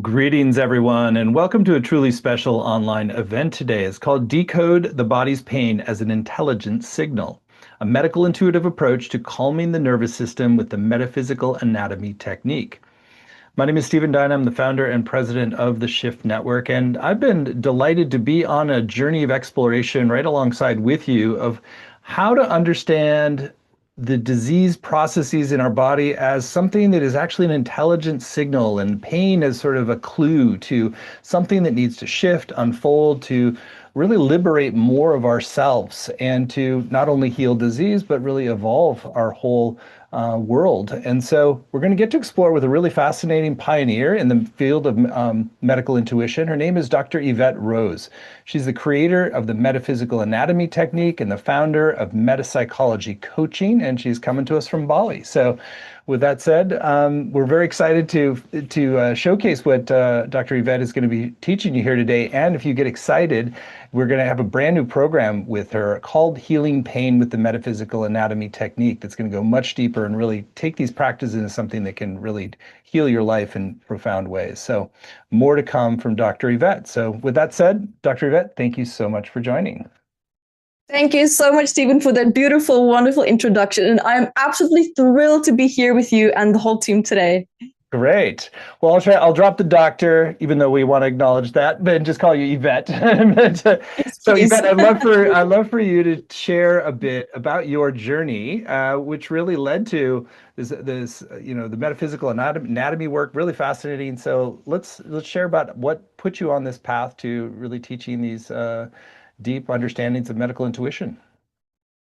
Greetings, everyone, and welcome to a truly special online event today. It's called Decode the Body's Pain as an Intelligent Signal, a medical intuitive approach to calming the nervous system with the Metaphysical Anatomy Technique. My name is Stephen Dine. I'm the founder and president of the Shift Network, and I've been delighted to be on a journey of exploration right alongside with you of how to understand the disease processes in our body as something that is actually an intelligent signal, and pain as sort of a clue to something that needs to shift, unfold, to really liberate more of ourselves and to not only heal disease, but really evolve our whole world. And so we're going to get to explore with a really fascinating pioneer in the field of medical intuition. Her name is Dr. Evette Rose. She's the creator of the Metaphysical Anatomy Technique and the founder of Metapsychology Coaching, and she's coming to us from Bali. So with that said, we're very excited to showcase what Dr. Evette is going to be teaching you here today. And if you get excited, we're going to have a brand new program with her called Healing Pain with the Metaphysical Anatomy Technique that's going to go much deeper and really take these practices into something that can really heal your life in profound ways. So more to come from Dr. Evette. So with that said, Dr. Evette, thank you so much for joining. Thank you so much, Stephen, for that beautiful, wonderful introduction. And I'm absolutely thrilled to be here with you and the whole team today. Great. Well, I'll drop the doctor, even though we want to acknowledge that, but just call you Evette. So Evette, I'd love for you to share a bit about your journey, which really led to this, the metaphysical anatomy work, really fascinating. So let's share about what put you on this path to really teaching these deep understandings of medical intuition.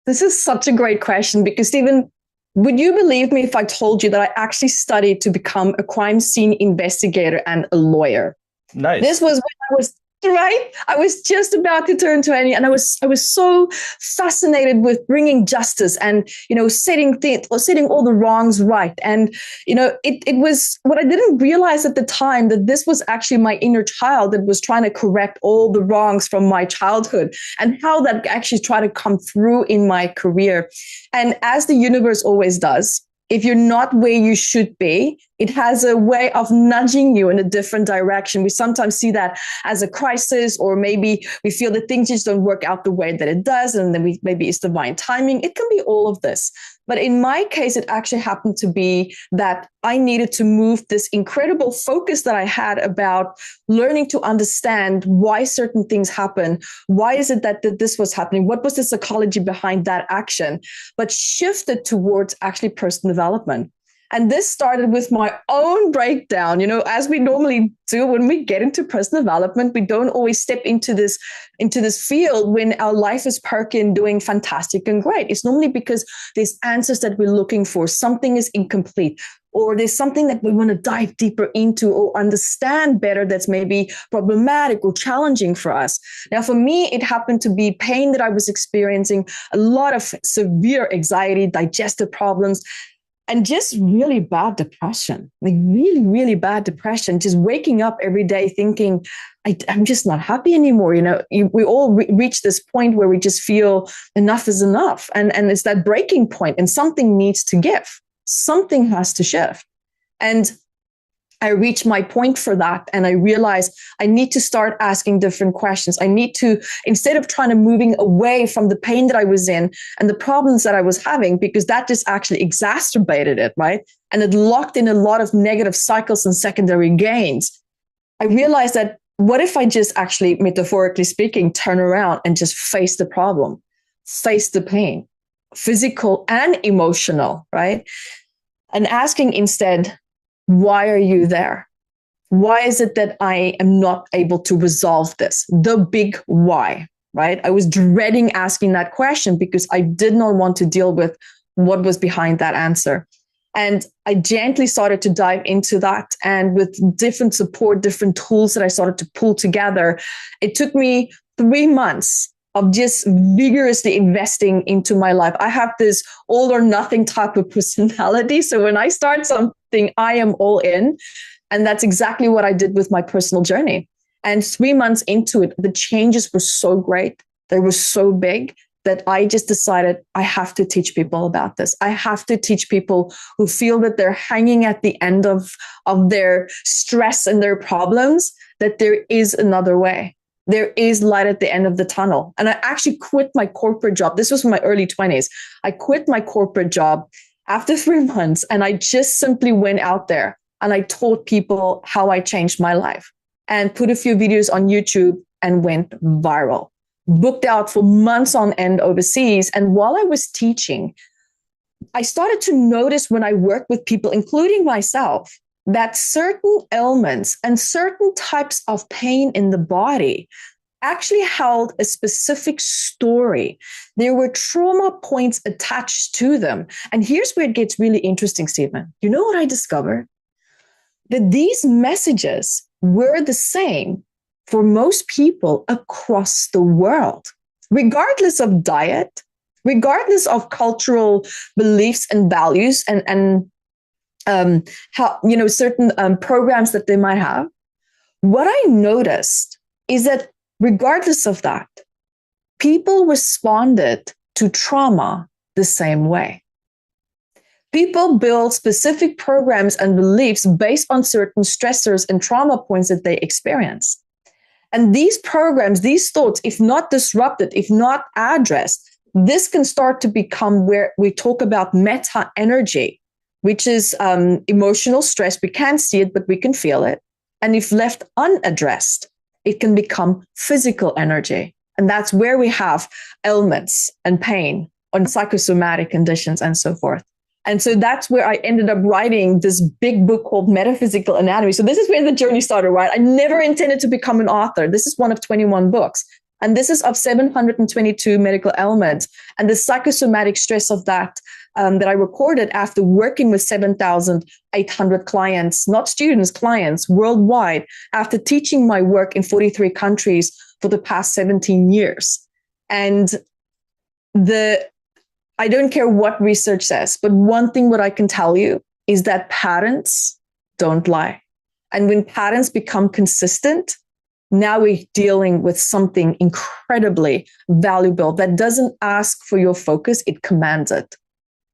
This is such a great question because, Stephen, would you believe me if I told you that I actually studied to become a crime scene investigator and a lawyer? Nice. This was when I was right. I was just about to turn 20, and I was so fascinated with bringing justice and setting all the wrongs right. And it was what I didn't realize at the time, that this was actually my inner child that was trying to correct all the wrongs from my childhood, and how that actually tried to come through in my career. And as the universe always does, if you're not where you should be, it has a way of nudging you in a different direction. We sometimes see that as a crisis, or maybe we feel that things just don't work out the way that it does, and then maybe it's divine timing. It can be all of this. But in my case, it actually happened to be that I needed to move this incredible focus that I had about learning to understand why certain things happen. Why is it that this was happening? What was the psychology behind that action? But shifted towards actually personal development. And this started with my own breakdown. As we normally do when we get into personal development, we don't always step into this field when our life is perking, doing fantastic and great. It's normally because there's answers that we're looking for. Something is incomplete, or there's something that we want to dive deeper into or understand better that's maybe problematic or challenging for us. Now, for me, it happened to be pain that I was experiencing, a lot of severe anxiety, digestive problems, and just really bad depression, like really, really bad depression, just waking up every day thinking, I'm just not happy anymore. We all reach this point where we just feel enough is enough. And it's that breaking point, and something needs to give. Something has to shift. And I reached my point for that, and I realized I need to start asking different questions. I need to, instead of trying to moving away from the pain that I was in and the problems that I was having, because that just actually exacerbated it, right? And it locked in a lot of negative cycles and secondary gains. I realized that what if I just actually, metaphorically speaking, turn around and just face the problem, face the pain, physical and emotional, right? And asking instead, why are you there? Why is it that I am not able to resolve this? The big why, right? I was dreading asking that question because I did not want to deal with what was behind that answer. And I gently started to dive into that. And with different support, different tools that I started to pull together, it took me 3 months of just vigorously investing into my life. I have this all or nothing type of personality. So when I start something, I am all in. And that's exactly what I did with my personal journey. And 3 months into it, the changes were so great. They were so big. that I just decided I have to teach people about this. I have to teach people who feel that they're hanging at the end of their stress and their problems, that there is another way. There is light at the end of the tunnel. And I actually quit my corporate job. This was in my early 20s. I quit my corporate job after 3 months, and I just simply went out there and I taught people how I changed my life and put a few videos on YouTube and went viral. Booked out for months on end overseas. And while I was teaching, I started to notice when I worked with people, including myself, that certain ailments and certain types of pain in the body actually held a specific story. There were trauma points attached to them. And here's where it gets really interesting, Stephen. You know what I discovered? That these messages were the same for most people across the world, regardless of diet, regardless of cultural beliefs and values, and how, certain programs that they might have. What I noticed is that regardless of that, people responded to trauma the same way. People build specific programs and beliefs based on certain stressors and trauma points that they experience. And these programs, these thoughts, if not disrupted, if not addressed, this can start to become where we talk about meta energy, which is emotional stress. We can't see it, but we can feel it. And if left unaddressed, it can become physical energy. And that's where we have ailments and pain on psychosomatic conditions and so forth. And so that's where I ended up writing this big book called Metaphysical Anatomy. So this is where the journey started, right? I never intended to become an author. This is one of 21 books. And this is of 722 medical ailments. And the psychosomatic stress of that I recorded after working with 7,800 clients, not students, clients worldwide, after teaching my work in 43 countries for the past 17 years. And I don't care what research says, but one thing what I can tell you is that patterns don't lie. And when patterns become consistent, now we're dealing with something incredibly valuable that doesn't ask for your focus, it commands it.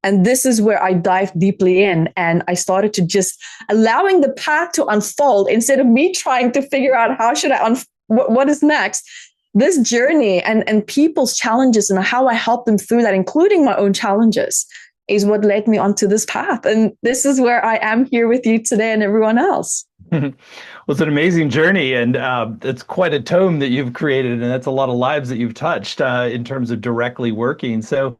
And this is where I dived deeply in, and I started to just allowing the path to unfold instead of me trying to figure out how should what is next. This journey and people's challenges and how I help them through that, including my own challenges, is what led me onto this path. And this is where I am here with you today and everyone else. Well, it's an amazing journey, and it's quite a tome that you've created, and that's a lot of lives that you've touched in terms of directly working. So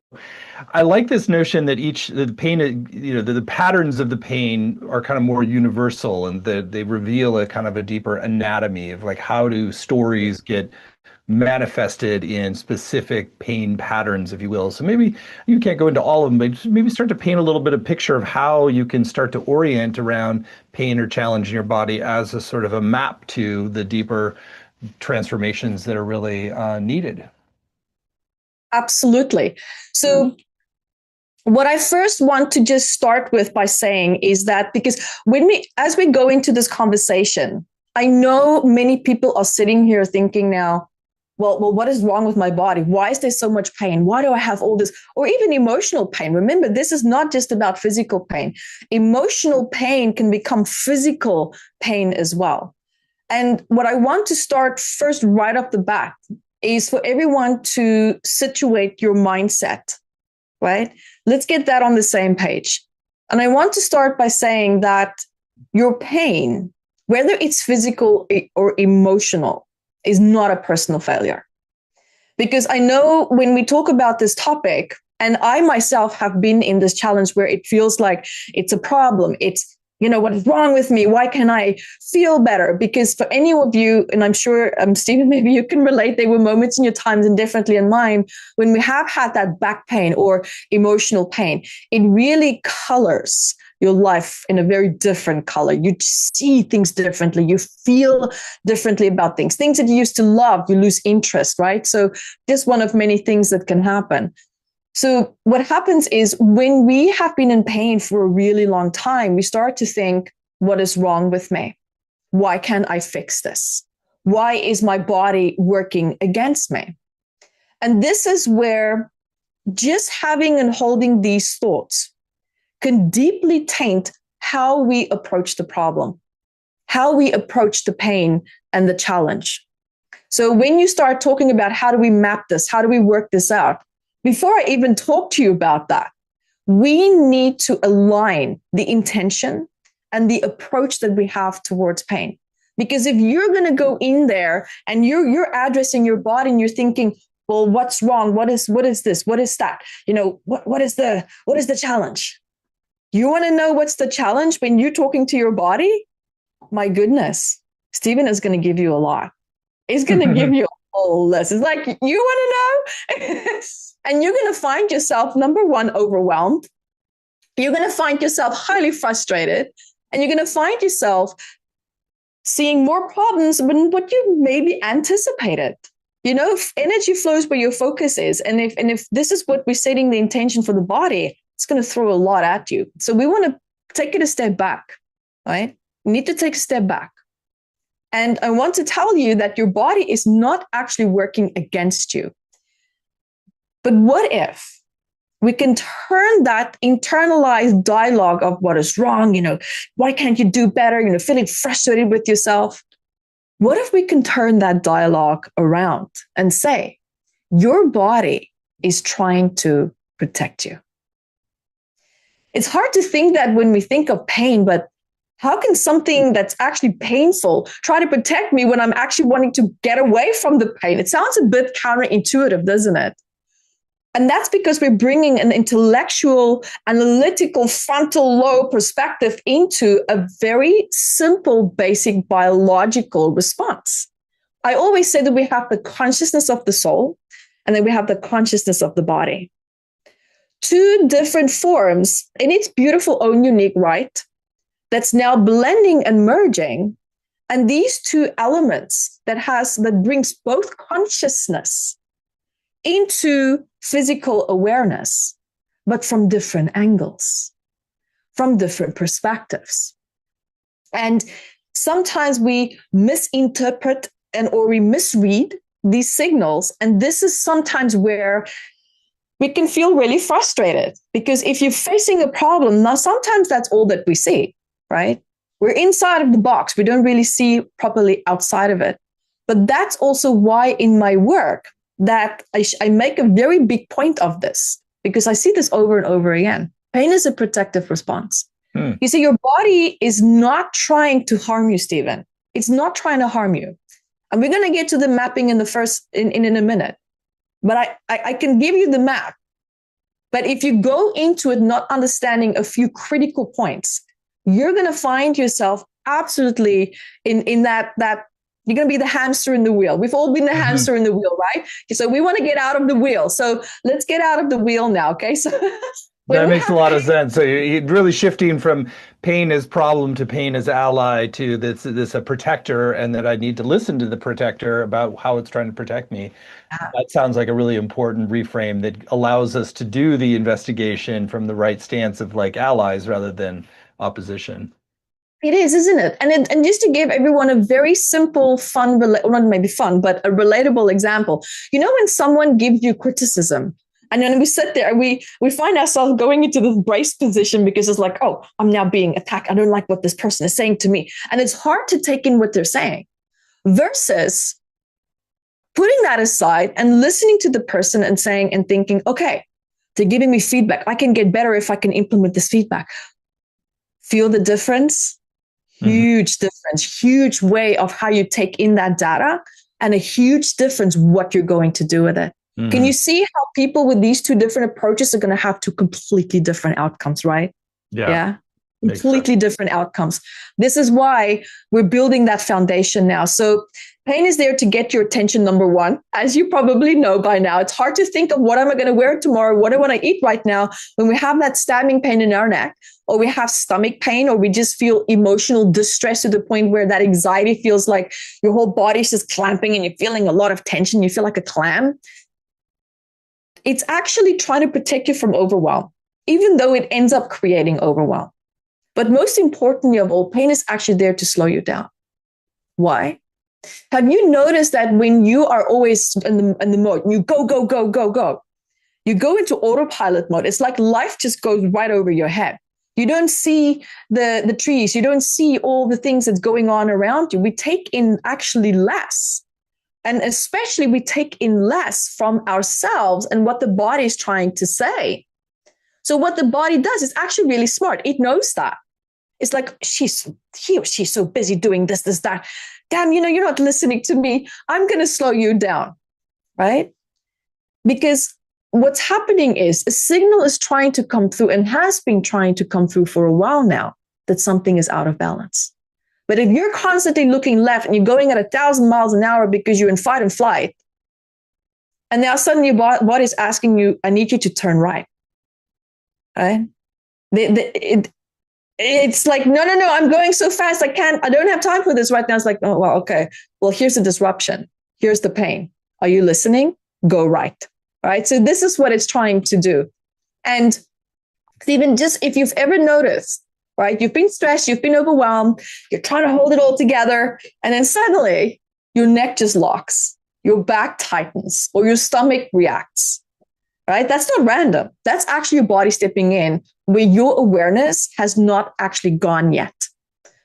I like this notion that the pain, the patterns of the pain are kind of more universal, and that they reveal a kind of a deeper anatomy of like how do stories get manifested in specific pain patterns, if you will. So maybe you can't go into all of them, but maybe start to paint a little bit of picture of how you can start to orient around pain or challenge in your body as a sort of a map to the deeper transformations that are really needed. Absolutely. So what I first want to just start with by saying is that because as we go into this conversation, I know many people are sitting here thinking now, well, what is wrong with my body? Why is there so much pain? Why do I have all this? Or even emotional pain. Remember, this is not just about physical pain. Emotional pain can become physical pain as well. And what I want to start first right off the bat is for everyone to situate your mindset, right? Let's get that on the same page. And I want to start by saying that your pain, whether it's physical or emotional, is not a personal failure. Because I know when we talk about this topic, and I myself have been in this challenge where it feels like it's a problem. It's, what is wrong with me? Why can't I feel better? Because for any of you, and I'm sure, Stephen, maybe you can relate, there were moments in your times and definitely in mine, when we have had that back pain or emotional pain, it really colors your life in a very different color. You see things differently. You feel differently about things. Things that you used to love, you lose interest, right? So just one of many things that can happen. So what happens is when we have been in pain for a really long time, we start to think, what is wrong with me? Why can't I fix this? Why is my body working against me? And this is where just having and holding these thoughts can deeply taint how we approach the problem, how we approach the pain and the challenge. So when you start talking about how do we map this, how do we work this out, before I even talk to you about that, we need to align the intention and the approach that we have towards pain. Because if you're going to go in there and you're addressing your body and you're thinking, well, what's wrong? What is this? What is that? What is the challenge? You want to know what's the challenge when you're talking to your body? My goodness, Stephen is going to give you a lot. He's going to give you a whole list. It's like, you want to know? And you're going to find yourself, number one, overwhelmed. You're going to find yourself highly frustrated. And you're going to find yourself seeing more problems than what you maybe anticipated. Energy flows where your focus is. And if this is what we're setting the intention for the body, it's going to throw a lot at you. So we want to take it a step back, right? You need to take a step back. And I want to tell you that your body is not actually working against you. But what if we can turn that internalized dialogue of what is wrong, why can't you do better, feeling frustrated with yourself? What if we can turn that dialogue around and say, your body is trying to protect you? It's hard to think that when we think of pain, but how can something that's actually painful try to protect me when I'm actually wanting to get away from the pain? It sounds a bit counterintuitive, doesn't it? And that's because we're bringing an intellectual, analytical, frontal lobe perspective into a very simple, basic biological response. I always say that we have the consciousness of the soul, and then we have the consciousness of the body. Two different forms in its beautiful own unique right that's now blending and merging. And these two elements that brings both consciousness into physical awareness, but from different angles, from different perspectives. And sometimes we misinterpret or we misread these signals. And this is sometimes where we can feel really frustrated, because if you're facing a problem, now sometimes that's all that we see, right? We're inside of the box. We don't really see properly outside of it. But that's also why in my work that I make a very big point of this, because I see this over and over again. Pain is a protective response. You see, your body is not trying to harm you, Stephen. It's not trying to harm you. And we're going to get to the mapping in a minute. But I can give you the map. But if you go into it not understanding a few critical points, you're going to find yourself absolutely in that you're going to be the hamster in the wheel. We've all been the hamster in the wheel, right? So we want to get out of the wheel. So let's get out of the wheel now, okay? So that makes a lot of sense. So you're really shifting from pain as problem to pain as ally to this a protector, and that I need to listen to the protector about how it's trying to protect me. That sounds like a really important reframe that allows us to do the investigation from the right stance of like allies rather than opposition. It is, isn't it? And just to give everyone a very simple, fun, not maybe fun, but a relatable example. When someone gives you criticism, and then we sit there and we find ourselves going into this brace position because it's like, oh, I'm now being attacked. I don't like what this person is saying to me. And it's hard to take in what they're saying versus putting that aside and listening to the person and saying and thinking, okay, they're giving me feedback. I can get better if I can implement this feedback. Feel the difference? Huge difference, huge way of how you take in that data, and a huge difference what you're going to do with it. Can you see how people with these two different approaches are going to have two completely different outcomes, right? Yeah. Completely different outcomes. This is why we're building that foundation now. So pain is there to get your attention, number one. As you probably know by now, it's hard to think of what am I going to wear tomorrow? What do I want to eat right now? When we have that stabbing pain in our neck, or we have stomach pain, or we just feel emotional distress to the point where that anxiety feels like your whole body's just clamping and you're feeling a lot of tension. You feel like a clam. It's actually trying to protect you from overwhelm, even though it ends up creating overwhelm. But most importantly of all, pain is actually there to slow you down. Why? Have you noticed that when you are always in the mode, you go, go, go, go, go, you go into autopilot mode. It's like life just goes right over your head. You don't see the trees. You don't see all the things that's going on around you. We take in actually less. And especially we take in less from ourselves and what the body is trying to say. So what the body does is actually really smart. It knows that. It's like, she's so busy doing this, that. Damn, you're not listening to me. I'm going to slow you down, right? Because what's happening is a signal is trying to come through and has been trying to come through for a while now that something is out of balance. But if you're constantly looking left and you're going at 1,000 miles an hour because you're in fight and flight, and now suddenly your body's asking you, I need you to turn right, right? It's like, no, I'm going so fast. I don't have time for this right now. It's like, oh, well, okay. Well, here's the disruption. Here's the pain. Are you listening? Go right. Right. So this is what it's trying to do. And even just if you've ever noticed, right, you've been stressed, you've been overwhelmed, you're trying to hold it all together. And then suddenly your neck just locks, your back tightens, or your stomach reacts. Right? That's not random. That's actually your body stepping in where your awareness has not actually gone yet.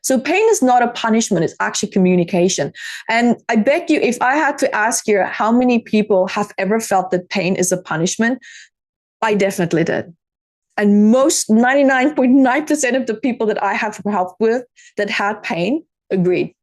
So pain is not a punishment. It's actually communication. And I bet you, if I had to ask you how many people have ever felt that pain is a punishment, I definitely did. And most 99.9% of the people that I have helped with that had pain agreed.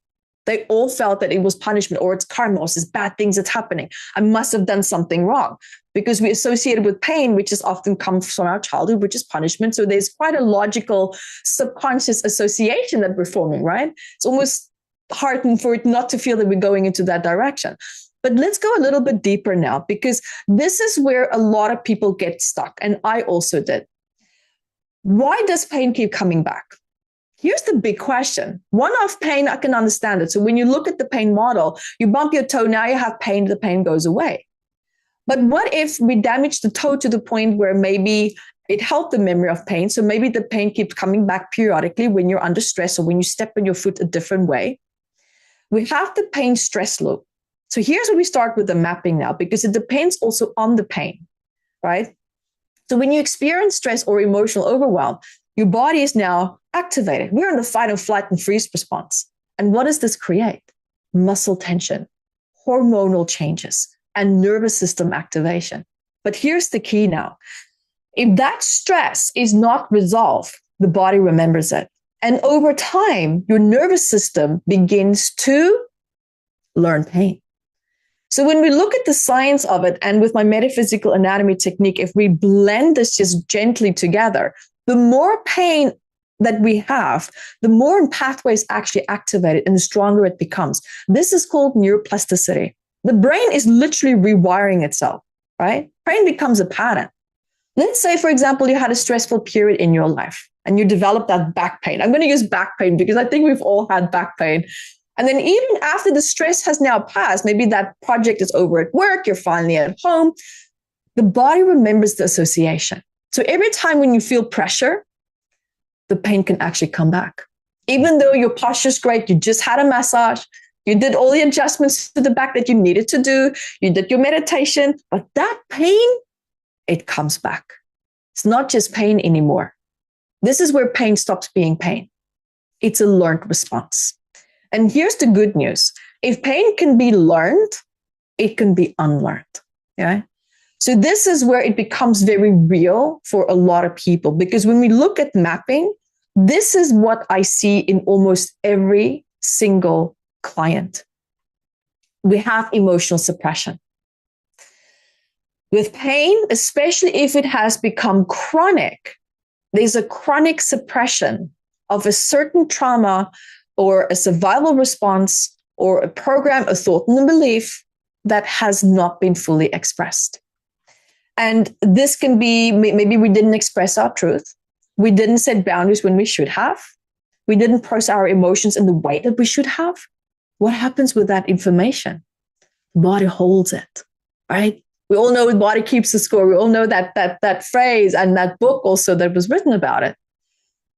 They all felt that it was punishment or it's karma or it's bad things that's happening. I must have done something wrong because we associate it with pain, which is often comes from our childhood, which is punishment. So there's quite a logical subconscious association that we're forming, right? It's almost hard for it not to feel that we're going into that direction. But let's go a little bit deeper now, because this is where a lot of people get stuck. And I also did. Why does pain keep coming back? Here's the big question. One-off pain, I can understand it. So when you look at the pain model, you bump your toe, now you have pain, the pain goes away. But what if we damage the toe to the point where maybe it helped the memory of pain? So maybe the pain keeps coming back periodically when you're under stress or when you step on your foot a different way. We have the pain stress loop. So here's where we start with the mapping now, because it depends also on the pain, right? So when you experience stress or emotional overwhelm, your body is now activated. We're in the fight and flight and freeze response. And what does this create? Muscle tension, hormonal changes, and nervous system activation. But here's the key now. If that stress is not resolved, the body remembers it. And over time, your nervous system begins to learn pain. So when we look at the science of it, and with my metaphysical anatomy technique, if we blend this just gently together, the more pain that we have, the more pathways actually activated and the stronger it becomes. This is called neuroplasticity. The brain is literally rewiring itself, right? Pain becomes a pattern. Let's say, for example, you had a stressful period in your life and you developed that back pain. I'm going to use back pain because I think we've all had back pain. And then even after the stress has now passed, maybe that project is over at work, you're finally at home, the body remembers the association. So every time when you feel pressure, the pain can actually come back. Even though your posture's great, you just had a massage, you did all the adjustments to the back that you needed to do, you did your meditation, but that pain, it comes back. It's not just pain anymore. This is where pain stops being pain. It's a learned response. And here's the good news. If pain can be learned, it can be unlearned. Yeah. So this is where it becomes very real for a lot of people, because when we look at mapping, this is what I see in almost every single client. We have emotional suppression. With pain, especially if it has become chronic, there's a chronic suppression of a certain trauma or a survival response or a program, a thought and a belief that has not been fully expressed. And this can be, maybe we didn't express our truth. We didn't set boundaries when we should have. We didn't process our emotions in the way that we should have. What happens with that information? The body holds it, right? We all know the body keeps the score. We all know that phrase and that book also that was written about it.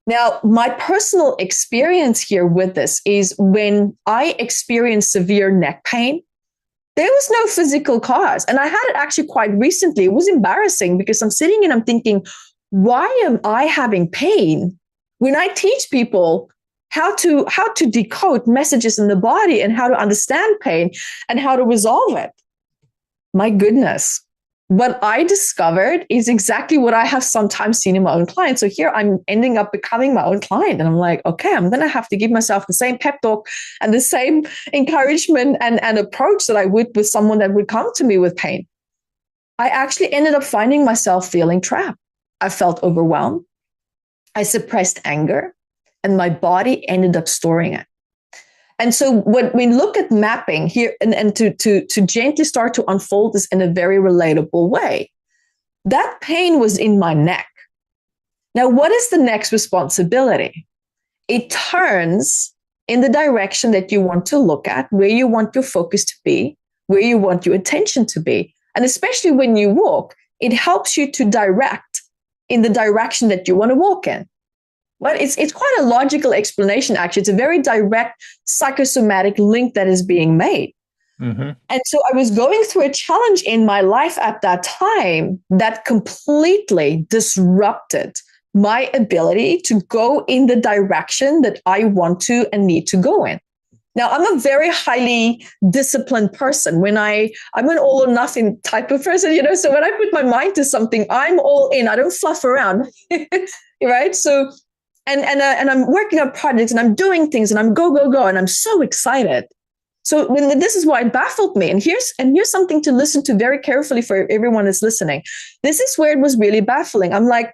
Now, my personal experience here with this is when I experienced severe neck pain, there was no physical cause. And I had it actually quite recently. It was embarrassing because I'm sitting and I'm thinking, why am I having pain when I teach people how to decode messages in the body and how to understand pain and how to resolve it? My goodness. What I discovered is exactly what I have sometimes seen in my own clients. So here I'm ending up becoming my own client. And I'm like, okay, I'm going to have to give myself the same pep talk and the same encouragement and approach that I would with someone that would come to me with pain. I actually ended up finding myself feeling trapped. I felt overwhelmed. I suppressed anger, and my body ended up storing it. And so when we look at mapping here and to gently start to unfold this in a very relatable way, that pain was in my neck. Now, what is the next responsibility? It turns in the direction that you want to look at, where you want your focus to be, where you want your attention to be. And especially when you walk, it helps you to direct in the direction that you want to walk in. But it's quite a logical explanation, actually. It's a very direct psychosomatic link that is being made. Mm-hmm. And so I was going through a challenge in my life at that time that completely disrupted my ability to go in the direction that I want to and need to go in. Now, I'm a very highly disciplined person. I'm an all or nothing type of person, so when I put my mind to something, I'm all in. I don't fluff around, right? So and I'm working on projects and I'm doing things and I'm go, and I'm so excited. So this is why it baffled me. And here's something to listen to very carefully for everyone that's listening. This is where it was really baffling. I'm like,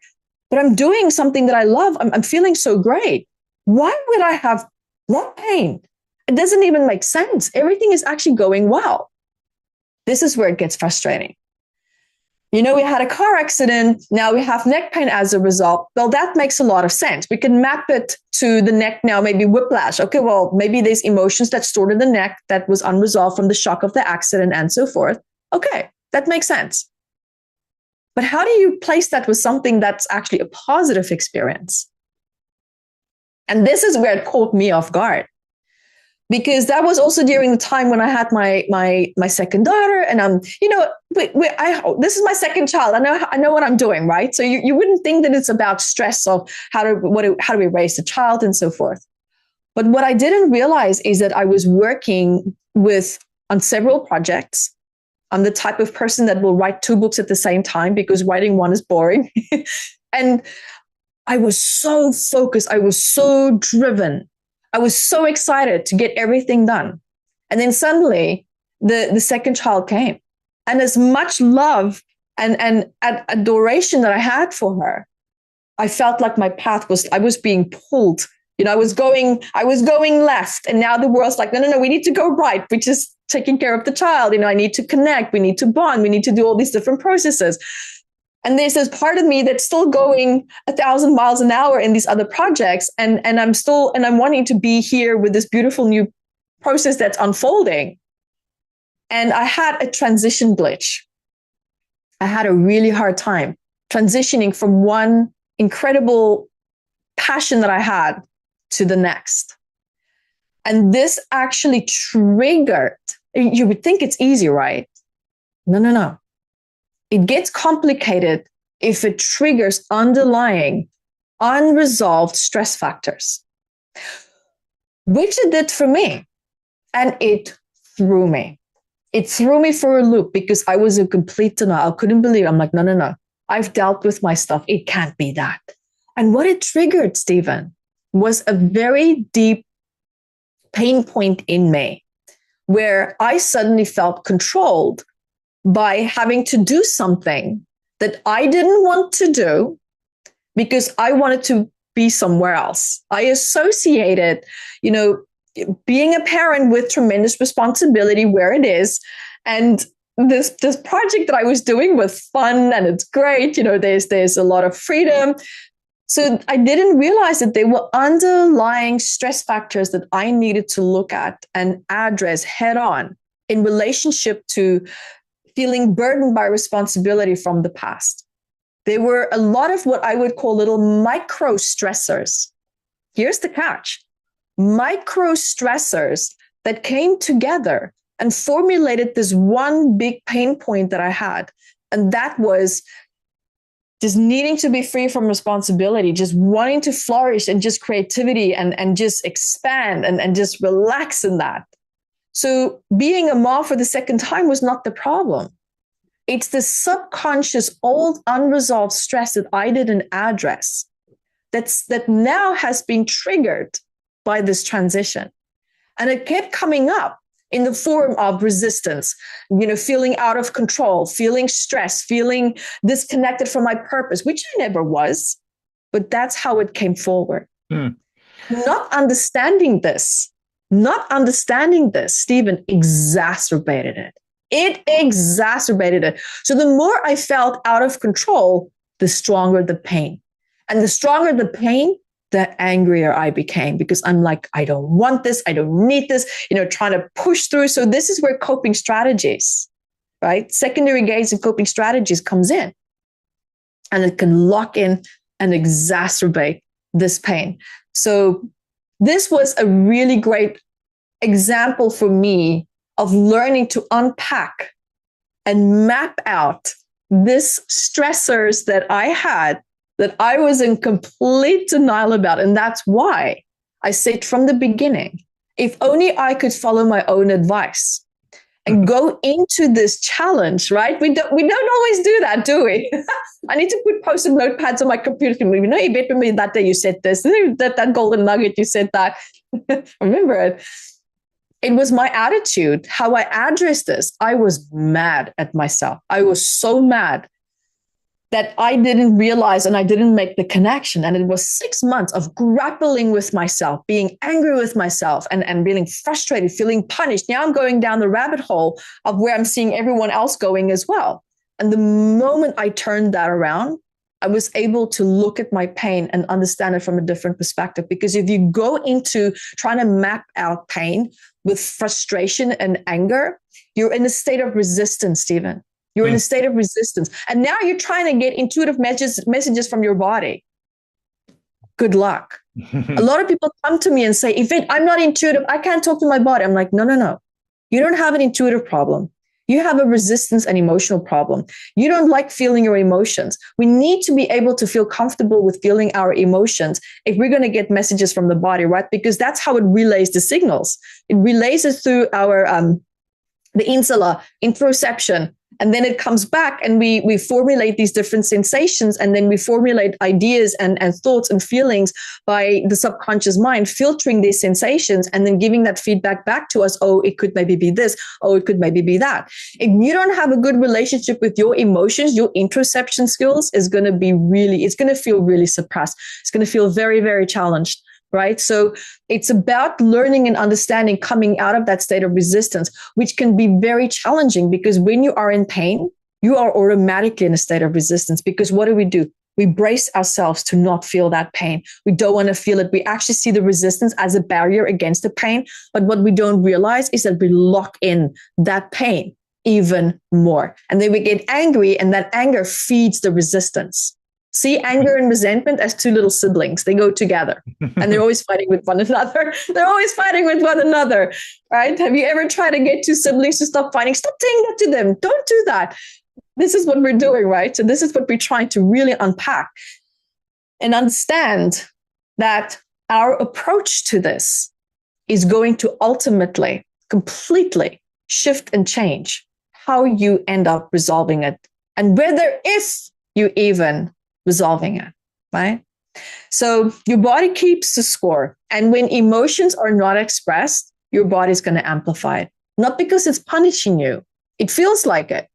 but I'm doing something that I love. I'm feeling so great. Why would I have neck pain? It doesn't even make sense. Everything is actually going well. This is where it gets frustrating. We had a car accident. Now we have neck pain as a result. Well, that makes a lot of sense. We can map it to the neck now, maybe whiplash. Okay, well, maybe there's emotions that stored in the neck that was unresolved from the shock of the accident and so forth. Okay, that makes sense. But how do you place that with something that's actually a positive experience? And this is where it caught me off guard. Because that was also during the time when I had my second daughter, and this is my second child. I know what I'm doing, right? So you wouldn't think that it's about stress of how do we raise a child and so forth. But what I didn't realize is that I was working on several projects. I'm the type of person that will write 2 books at the same time because writing one is boring, and I was so focused. I was so driven. I was so excited to get everything done. And then suddenly the second child came. And as much love and adoration that I had for her, I felt like my path I was being pulled. I was going left. And now the world's like, no, we need to go right, which is taking care of the child. I need to connect. We need to bond. We need to do all these different processes. And there's this part of me that's still going 1,000 miles an hour in these other projects. And I'm wanting to be here with this beautiful new process that's unfolding. And I had a transition glitch. I had a really hard time transitioning from one incredible passion that I had to the next. And this actually triggered, you would think it's easy, right? No. It gets complicated if it triggers underlying unresolved stress factors, which it did for me. And it threw me. It threw me for a loop because I was in complete denial. I couldn't believe it. I'm like, no. I've dealt with my stuff. It can't be that. And what it triggered, Stephen, was a very deep pain point in me where I suddenly felt controlled by having to do something that I didn't want to do because I wanted to be somewhere else. I associated, being a parent with tremendous responsibility where it is. And this project that I was doing was fun and it's great. There's a lot of freedom. So I didn't realize that there were underlying stress factors that I needed to look at and address head on in relationship to feeling burdened by responsibility from the past. There were a lot of what I would call little micro stressors. Here's the catch. Micro stressors that came together and formulated this one big pain point that I had. And that was just needing to be free from responsibility, just wanting to flourish and just creativity and just expand and just relax in that. So being a mom for the second time was not the problem. It's the subconscious old unresolved stress that I didn't address that now has been triggered by this transition. And it kept coming up in the form of resistance, feeling out of control, feeling stressed, feeling disconnected from my purpose, which I never was, but that's how it came forward. Not understanding this, Stephen, exacerbated it. It exacerbated it. So the more I felt out of control, the stronger the pain. And the stronger the pain, the angrier I became, because I'm like, I don't want this. I don't need this, trying to push through. So this is where coping strategies, right? Secondary gaze and coping strategies comes in, and it can lock in and exacerbate this pain. So this was a really great example for me of learning to unpack and map out these stressors that I had that I was in complete denial about. And that's why I said from the beginning, if only I could follow my own advice and go into this challenge, right? We don't always do that, do we? I need to put post-it notepads on my computer. Evette, remember that day you said this, that golden nugget, you said that. Remember it. It was my attitude, how I addressed this. I was mad at myself. I was so mad that I didn't realize and I didn't make the connection. And it was 6 months of grappling with myself, being angry with myself and feeling frustrated, feeling punished. Now I'm going down the rabbit hole of where I'm seeing everyone else going as well. And the moment I turned that around, I was able to look at my pain and understand it from a different perspective. Because if you go into trying to map out pain with frustration and anger, you're in a state of resistance, Stephen. You're in a state of resistance. And now you're trying to get intuitive messages from your body. Good luck. A lot of people come to me and say, Evette, I'm not intuitive. I can't talk to my body. I'm like, no. You don't have an intuitive problem. You have a resistance and emotional problem. You don't like feeling your emotions. We need to be able to feel comfortable with feeling our emotions if we're going to get messages from the body, right? Because that's how it relays the signals. It relays it through our the insula, interoception. And then it comes back and we formulate these different sensations, and then we formulate ideas and thoughts and feelings by the subconscious mind, filtering these sensations and then giving that feedback back to us. Oh, it could maybe be this. Oh, it could maybe be that. If you don't have a good relationship with your emotions, your interoception skills is going to be it's going to feel really suppressed. It's going to feel very, very challenged. Right. So it's about learning and understanding coming out of that state of resistance, which can be very challenging because when you are in pain, you are automatically in a state of resistance. Because what do? We brace ourselves to not feel that pain. We don't want to feel it. We actually see the resistance as a barrier against the pain. But what we don't realize is that we lock in that pain even more. And then we get angry, and that anger feeds the resistance. See anger and resentment as two little siblings. They go together and they're always fighting with one another. Right? Have you ever tried to get two siblings to stop fighting? Stop saying that to them. Don't do that. This is what we're doing, right? So this is what we're trying to really unpack and understand that our approach to this is going to ultimately, completely shift and change how you end up resolving it, and whether if you even resolving it, right? So your body keeps the score. And when emotions are not expressed, your body's going to amplify it. Not because it's punishing you. It feels like it.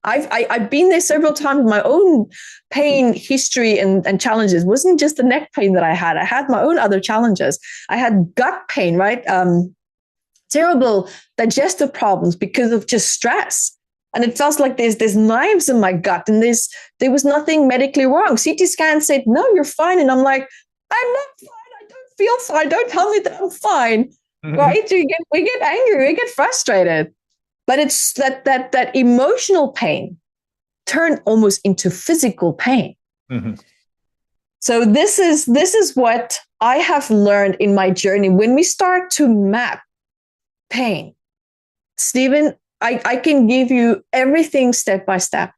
I've been there several times with my own pain history and challenges. It wasn't just the neck pain that I had. I had my own other challenges. I had gut pain, right? Terrible digestive problems because of just stress. And it felt like there's knives in my gut, and there was nothing medically wrong. CT scan said, no, you're fine. And I'm like, I'm not fine. I don't feel fine. Don't tell me that I'm fine. Right? We get angry, we get frustrated. But it's that emotional pain turn almost into physical pain. Mm-hmm. So this is what I have learned in my journey. When we start to map pain, Stephen, I can give you everything step by step.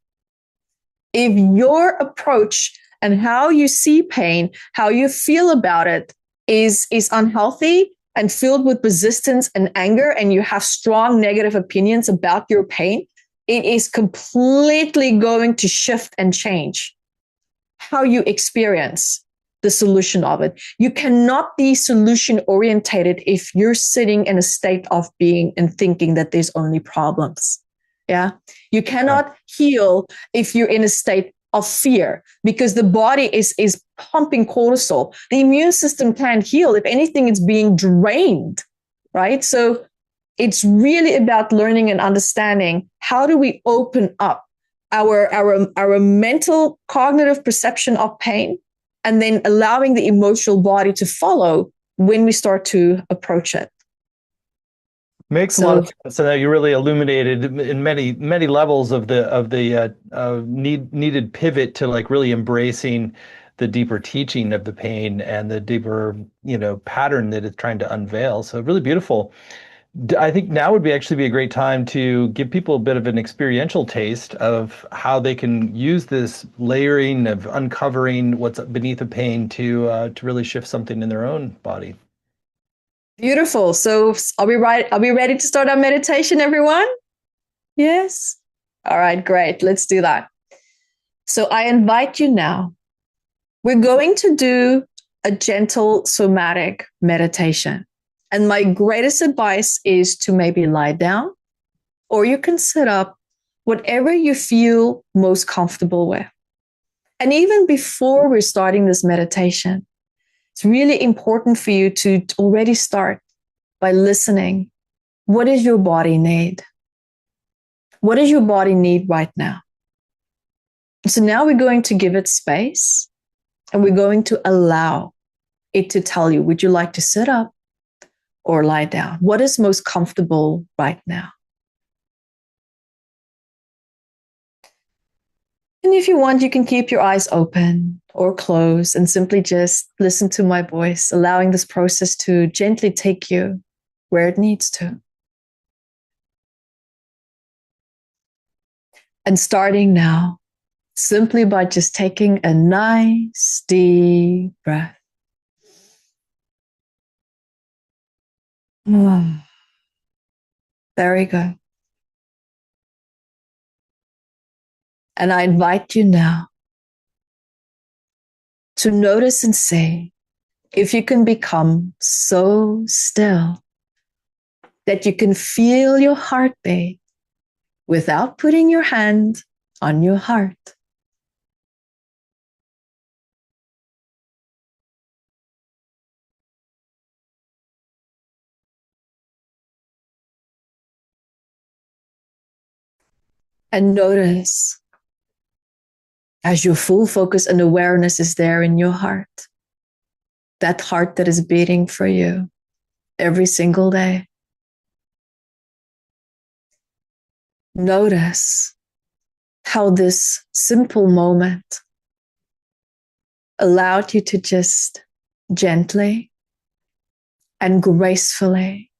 If your approach and how you see pain, how you feel about it is unhealthy and filled with resistance and anger, and you have strong negative opinions about your pain, it is completely going to shift and change how you experience the solution of it. You cannot be solution orientated if you're sitting in a state of being and thinking that there's only problems. Yeah. You cannot heal if you're in a state of fear, because the body is pumping cortisol. The immune system can't heal. If anything, it's being drained, right? So it's really about learning and understanding, how do we open up our mental cognitive perception of pain, and then allowing the emotional body to follow when we start to approach it. Makes a lot of sense. So that you really illuminated in many levels of the needed pivot to like really embracing the deeper teaching of the pain and the deeper, pattern that it's trying to unveil. So really beautiful. I think now would actually be a great time to give people a bit of an experiential taste of how they can use this layering of uncovering what's beneath the pain to really shift something in their own body. Beautiful. So are we ready to start our meditation, everyone? Yes. All right, great. Let's do that. So I invite you now. We're going to do a gentle somatic meditation. And my greatest advice is to maybe lie down, or you can sit up, whatever you feel most comfortable with. And even before we're starting this meditation, it's really important for you to already start by listening. What does your body need? What does your body need right now? So now we're going to give it space, and we're going to allow it to tell you, would you like to sit up or lie down? What is most comfortable right now? And if you want, you can keep your eyes open or closed and simply just listen to my voice, allowing this process to gently take you where it needs to. And starting now, simply by just taking a nice deep breath. Very good. And I invite you now to notice and see if you can become so still that you can feel your heartbeat without putting your hand on your heart. And notice as your full focus and awareness is there in your heart, that heart that is beating for you every single day. Notice how this simple moment allowed you to just gently and gracefully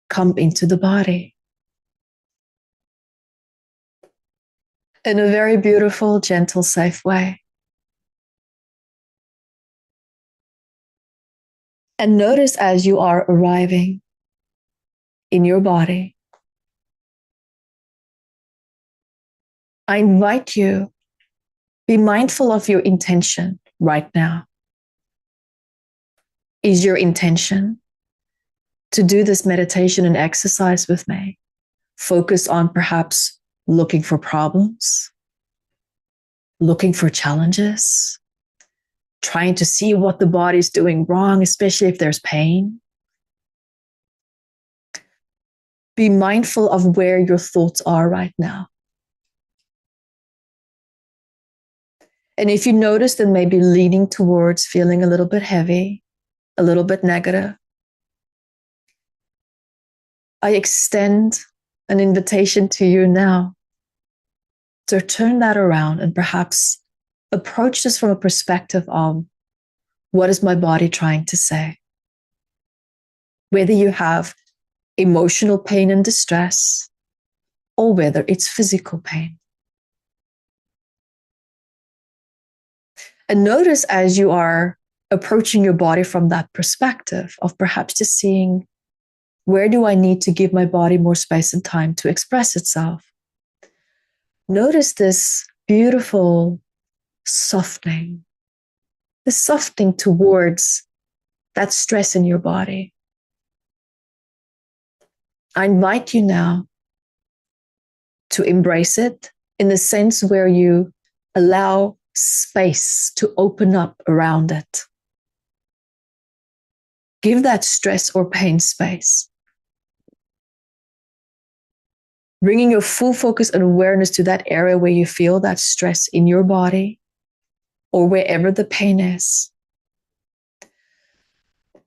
come into the body in a very beautiful, gentle, safe way. And notice as you are arriving in your body, I invite you, be mindful of your intention right now. Is your intention to do this meditation and exercise with me focused on perhaps looking for problems, looking for challenges, trying to see what the body's doing wrong, especially if there's pain? Be mindful of where your thoughts are right now. And if you notice them maybe leaning towards feeling a little bit heavy, a little bit negative, I extend an invitation to you now So turn that around and perhaps approach this from a perspective of, what is my body trying to say? Whether you have emotional pain and distress, or whether it's physical pain. And notice as you are approaching your body from that perspective of perhaps just seeing, where do I need to give my body more space and time to express itself? Notice this beautiful softening, the softening towards that stress in your body. I invite you now to embrace it in the sense where you allow space to open up around it. Give that stress or pain space. Bringing your full focus and awareness to that area where you feel that stress in your body or wherever the pain is.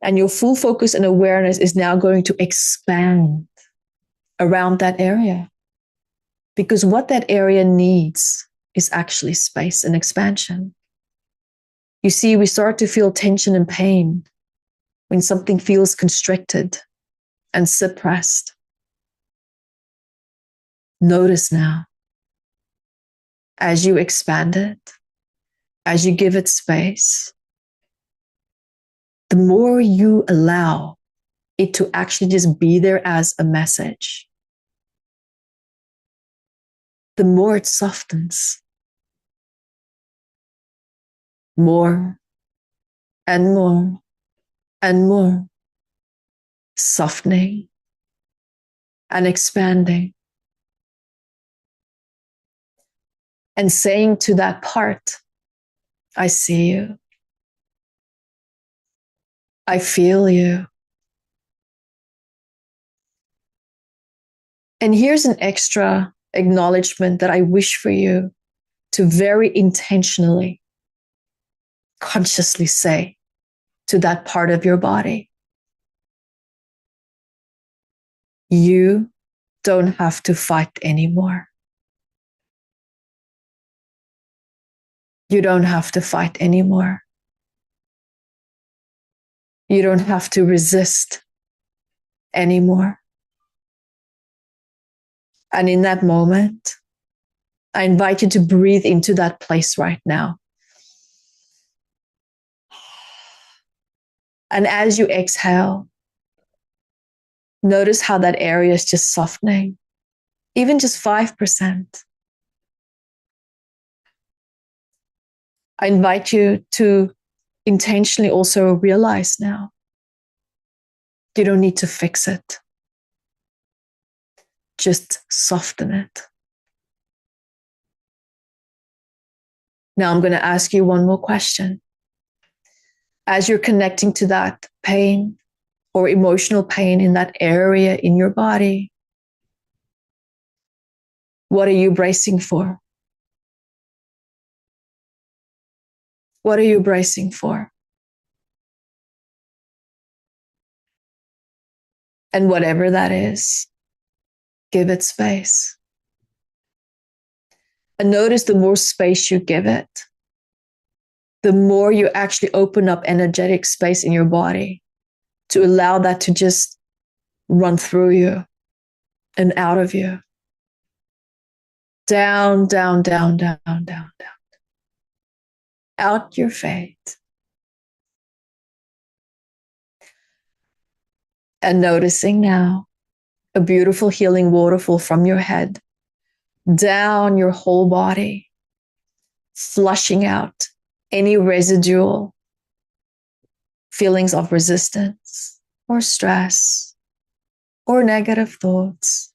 And your full focus and awareness is now going to expand around that area. Because what that area needs is actually space and expansion. You see, we start to feel tension and pain when something feels constricted and suppressed. Notice now, as you expand it, as you give it space, the more you allow it to actually just be there as a message, the more it softens. More and more and more, softening and expanding. And saying to that part, I see you. I feel you. And here's an extra acknowledgement that I wish for you to very intentionally, consciously say to that part of your body. You don't have to fight anymore. You don't have to fight anymore. You don't have to resist anymore. And in that moment, I invite you to breathe into that place right now. And as you exhale, notice how that area is just softening, even just 5%. I invite you to intentionally also realize now, you don't need to fix it. Just soften it. Now I'm going to ask you one more question. As you're connecting to that pain or emotional pain in that area in your body, what are you bracing for? What are you bracing for? And whatever that is, give it space. And notice the more space you give it, the more you actually open up energetic space in your body to allow that to just run through you and out of you. Down, down, down, down, down, down. Out your fate. And noticing now a beautiful healing waterfall from your head down your whole body, flushing out any residual feelings of resistance or stress or negative thoughts,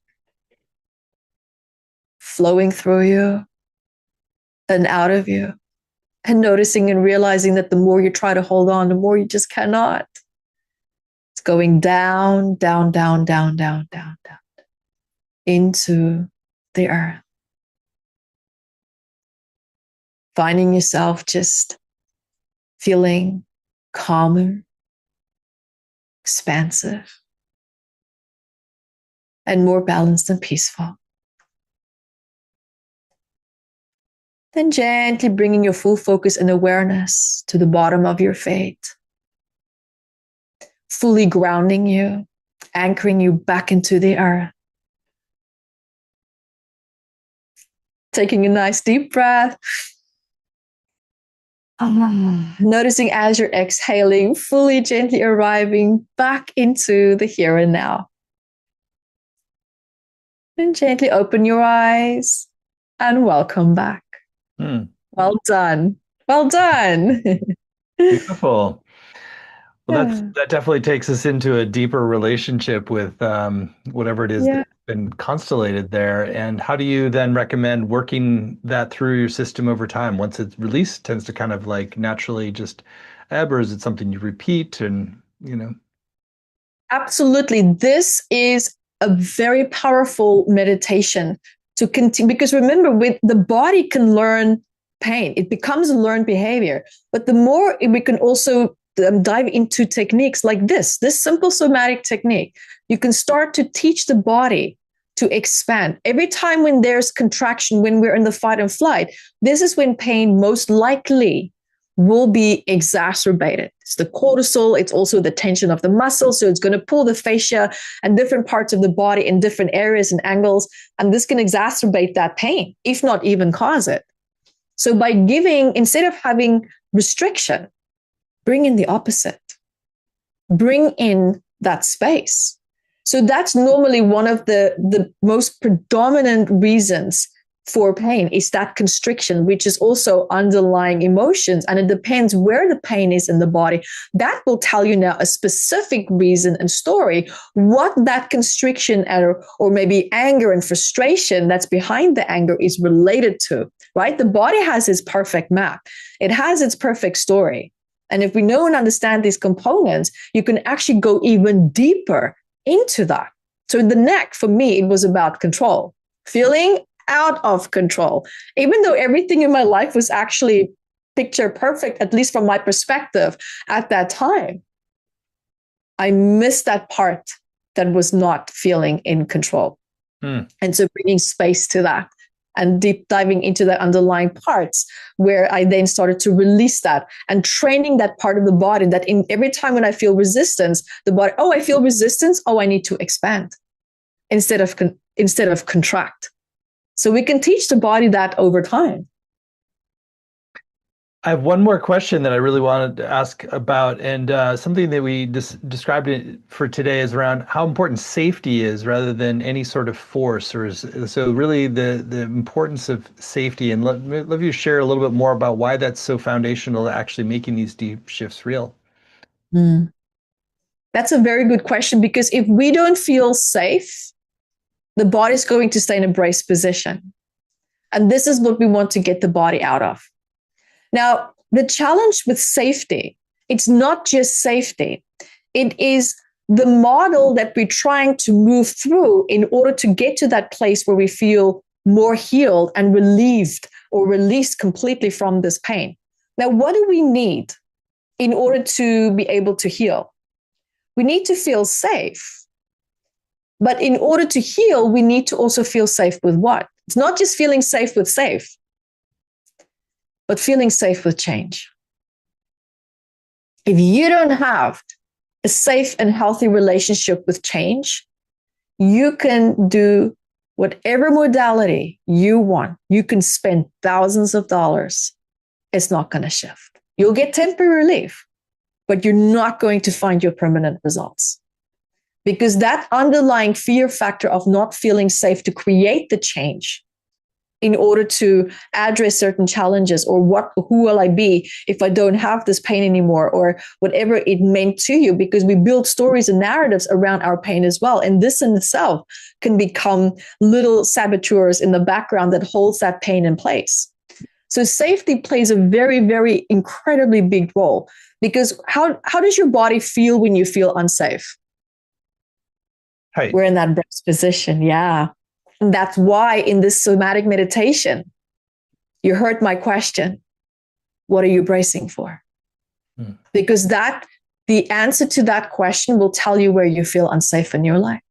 flowing through you and out of you, and noticing and realizing that the more you try to hold on, the more you just cannot. It's going down, down, down, down, down, down, down into the earth. Finding yourself just feeling calmer, expansive, and more balanced and peaceful. Then gently bringing your full focus and awareness to the bottom of your feet, fully grounding you, anchoring you back into the earth. Taking a nice deep breath. Noticing as you're exhaling, fully gently arriving back into the here and now. And gently open your eyes and welcome back. Well done. Well done. Beautiful. Well, Yeah. that definitely takes us into a deeper relationship with whatever it is that's been constellated there. And how do you then recommend working that through your system over time? Once it's released, tends to kind of like naturally just ebb, or is it something you repeat and, Absolutely. This is a very powerful meditation to continue, because remember, with the body can learn pain. It becomes a learned behavior. But the more we can also dive into techniques like this simple somatic technique, you can start to teach the body to expand. Every time when there's contraction, when we're in the fight and flight, this is when pain most likely will be exacerbated. It's the cortisol, it's also the tension of the muscle. So it's going to pull the fascia and different parts of the body in different areas and angles. And this can exacerbate that pain, if not even cause it. So by giving, instead of having restriction, bring in the opposite. Bring in that space. So that's normally one of the most predominant reasons for pain, is that constriction, which is also underlying emotions. And it depends where the pain is in the body. That will tell you now a specific reason and story, what that constriction or maybe anger and frustration that's behind the anger is related to, right? The body has its perfect map. It has its perfect story. And if we know and understand these components, you can actually go even deeper into that. So in the neck, for me, it was about control, feeling out of control. Even though everything in my life was actually picture perfect, at least from my perspective at that time, I missed that part that was not feeling in control. And so bringing space to that and deep diving into the underlying parts, where I then started to release that and training that part of the body, that in every time when I feel resistance, the body, oh, I feel resistance. Oh, I need to expand instead of contract. So we can teach the body that over time. I have one more question that I really wanted to ask about, and something that we described it for today is around how important safety is rather than any sort of force. So really the importance of safety, and let you share a little bit more about why that's so foundational to actually making these deep shifts real. That's a very good question, because if we don't feel safe, the body's going to stay in a brace position. And this is what we want to get the body out of. Now, the challenge with safety, it's not just safety. It is the model that we're trying to move through in order to get to that place where we feel more healed and relieved or released completely from this pain. Now, what do we need in order to be able to heal? We need to feel safe. But in order to heal, we need to also feel safe with what? It's not just feeling safe with safe, but feeling safe with change. If you don't have a safe and healthy relationship with change, you can do whatever modality you want. You can spend thousands of dollars. It's not going to shift. You'll get temporary relief, but you're not going to find your permanent results. Because that underlying fear factor of not feeling safe to create the change in order to address certain challenges, or who will I be if I don't have this pain anymore, or whatever it meant to you, because we build stories and narratives around our pain as well. And this in itself can become little saboteurs in the background that holds that pain in place. So safety plays a very, very incredibly big role, because how does your body feel when you feel unsafe? Hey. We're in that brace position. Yeah. And that's why in this somatic meditation, you heard my question. What are you bracing for? Because the answer to that question will tell you where you feel unsafe in your life.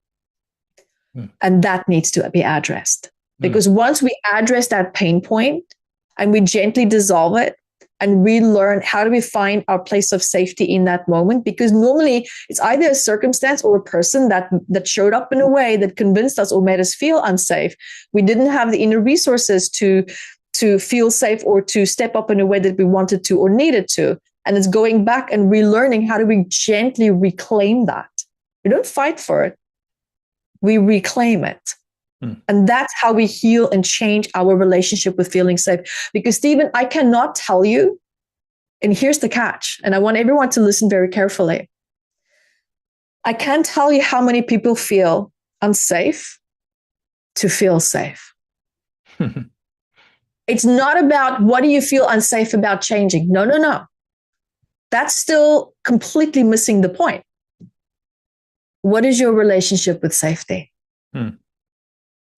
And that needs to be addressed. Because once we address that pain point, and we gently dissolve it and relearn how do we find our place of safety in that moment, because normally it's either a circumstance or a person that showed up in a way that convinced us or made us feel unsafe. We didn't have the inner resources to feel safe or to step up in a way that we wanted to or needed to. And it's going back and relearning how do we gently reclaim that. We don't fight for it. We reclaim it. And that's how we heal and change our relationship with feeling safe. Because Stephen, I cannot tell you, and here's the catch, and I want everyone to listen very carefully. I can't tell you how many people feel unsafe to feel safe. It's not about what do you feel unsafe about changing. No, no, no. That's still completely missing the point. What is your relationship with safety?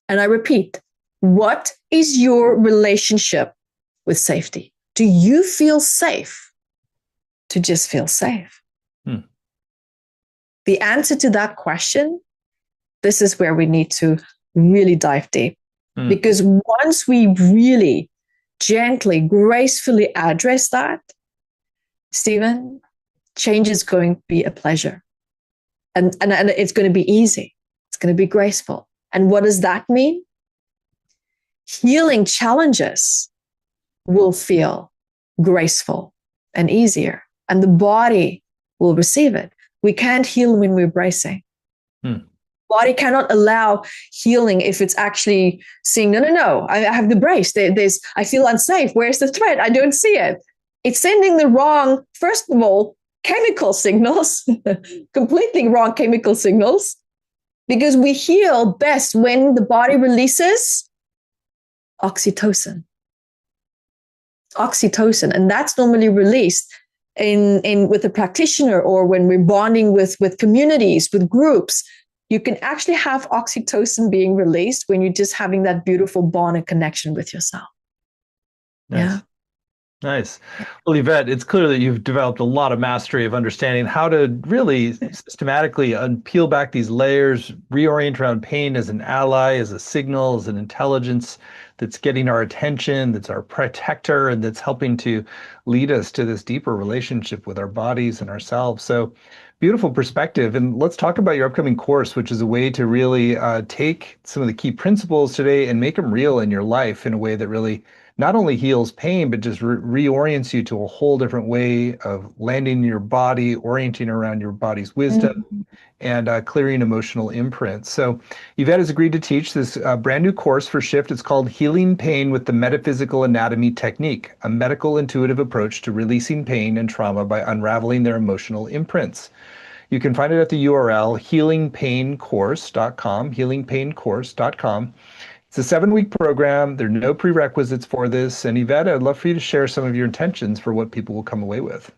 And I repeat, what is your relationship with safety? Do you feel safe to just feel safe? The answer to that question, this is where we need to really dive deep. Because once we really gently, gracefully address that, Stephen, change is going to be a pleasure. And it's going to be easy. It's going to be graceful. And what does that mean? Healing challenges will feel graceful and easier, and the body will receive it. We can't heal when we're bracing. Body cannot allow healing if it's actually saying, no, no, no, I have the brace. I feel unsafe. Where's the thread? I don't see it. It's sending the wrong, first of all, chemical signals, completely wrong chemical signals. Because we heal best when the body releases oxytocin. Oxytocin, and that's normally released in with a practitioner or when we're bonding with communities, with groups. You can actually have oxytocin being released when you're just having that beautiful bond and connection with yourself. Nice. Yeah. Nice. Well, Evette, it's clear that you've developed a lot of mastery of understanding how to really systematically peel back these layers, reorient around pain as an ally, as a signal, as an intelligence that's getting our attention, that's our protector, and that's helping to lead us to this deeper relationship with our bodies and ourselves. So beautiful perspective. And let's talk about your upcoming course, which is a way to really take some of the key principles today and make them real in your life in a way that really not only heals pain, but just reorients you to a whole different way of landing in your body, orienting around your body's wisdom, and clearing emotional imprints. So Evette has agreed to teach this brand new course for Shift. It's called Healing Pain with the Metaphysical Anatomy Technique, a medical intuitive approach to releasing pain and trauma by unraveling their emotional imprints. You can find it at the URL healingpaincourse.com, healingpaincourse.com. It's a 7-week program. There are no prerequisites for this. And Evette, I'd love for you to share some of your intentions for what people will come away with.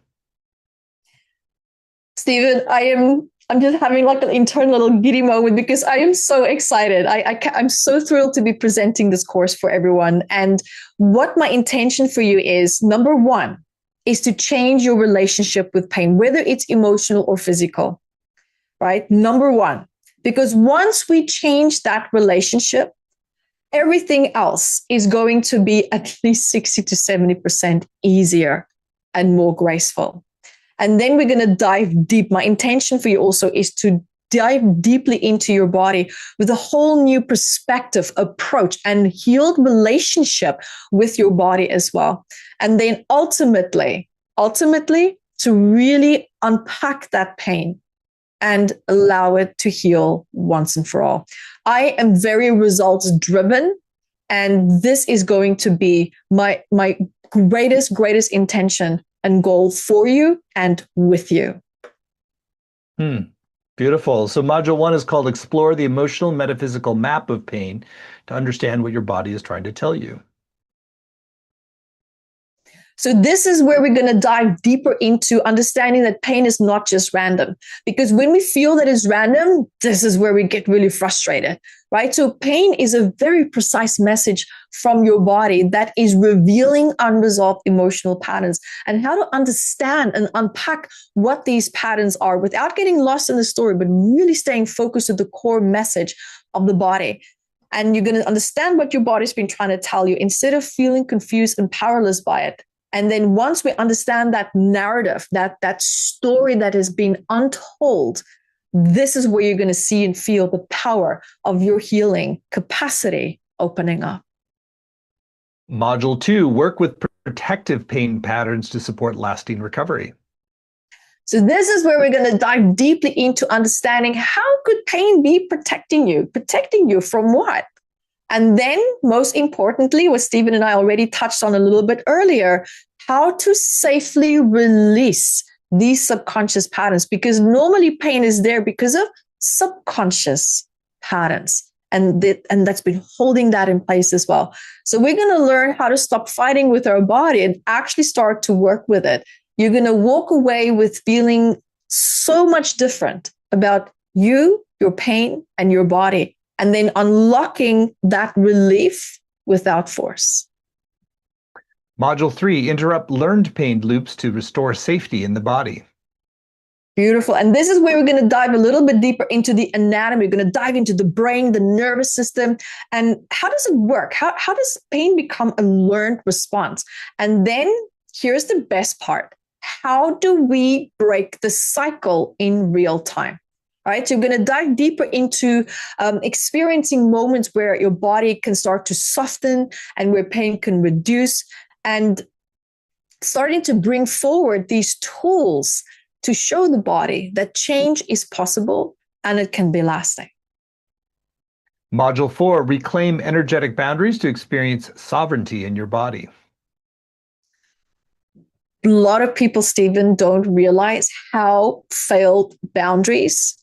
Stephen, I'm just having like an internal little giddy moment because I am so excited. I'm so thrilled to be presenting this course for everyone. And what my intention for you is, number one, is to change your relationship with pain, whether it's emotional or physical, right? Number one, because once we change that relationship, everything else is going to be at least 60 to 70% easier and more graceful. And then we're going to dive deep. My intention for you also is to dive deeply into your body with a whole new perspective, approach, and healed relationship with your body as well. And then ultimately, to really unpack that pain and allow it to heal once and for all. I am very results driven, and this is going to be my greatest intention and goal for you and with you. Beautiful. So module 1 is called Explore the Emotional Metaphysical Map of Pain to understand what your body is trying to tell you. So this is where we're going to dive deeper into understanding that pain is not just random. Because when we feel that it's random, this is where we get really frustrated, right? So pain is a very precise message from your body that is revealing unresolved emotional patterns and how to understand and unpack what these patterns are without getting lost in the story, but really staying focused on the core message of the body. and you're going to understand what your body's been trying to tell you instead of feeling confused and powerless by it. And then once we understand that narrative, that story that has been untold, this is where you're going to see and feel the power of your healing capacity opening up. Module 2, work with protective pain patterns to support lasting recovery. So this is where we're going to dive deeply into understanding how could pain be protecting you? Protecting you from what? And then, most importantly, what Stephen and I already touched on a little bit earlier, how to safely release these subconscious patterns, because normally pain is there because of subconscious patterns. And that's been holding that in place as well. So we're going to learn how to stop fighting with our body and actually start to work with it. You're going to walk away with feeling so much different about you, your pain, and your body, and then unlocking that relief without force. Module 3, interrupt learned pain loops to restore safety in the body. Beautiful. And this is where we're going to dive a little bit deeper into the anatomy. We're going to dive into the brain, the nervous system, and how does it work? How does pain become a learned response? And then here's the best part. How do we break the cycle in real time? All right, so we're going to dive deeper into experiencing moments where your body can start to soften and where pain can reduce, and starting to bring forward these tools to show the body that change is possible and it can be lasting. Module 4, reclaim energetic boundaries to experience sovereignty in your body. A lot of people, Stephen, don't realize how failed boundaries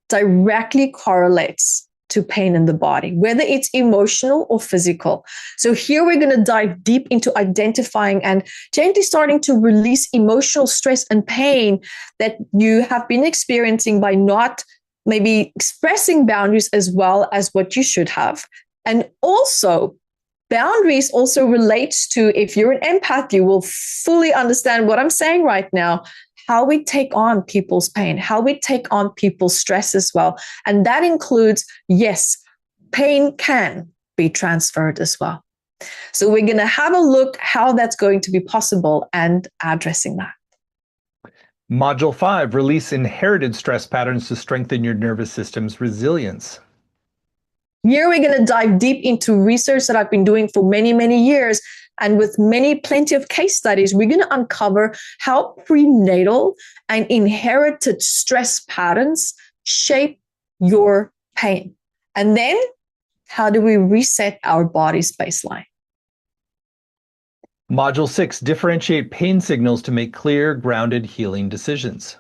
directly correlates to pain in the body, whether it's emotional or physical. So here we're going to dive deep into identifying and gently starting to release emotional stress and pain that you have been experiencing by not maybe expressing boundaries as well as what you should have. And also, boundaries also relates to, if you're an empath, you will fully understand what I'm saying right now, how we take on people's pain, how we take on people's stress as well. And that includes, yes, pain can be transferred as well. So we're going to have a look how that's going to be possible and addressing that. Module 5, release inherited stress patterns to strengthen your nervous system's resilience. Here we're going to dive deep into research that I've been doing for many, many years. And with plenty of case studies, we're going to uncover how prenatal and inherited stress patterns shape your pain. And then how do we reset our body's baseline? Module 6, differentiate pain signals to make clear, grounded, healing decisions.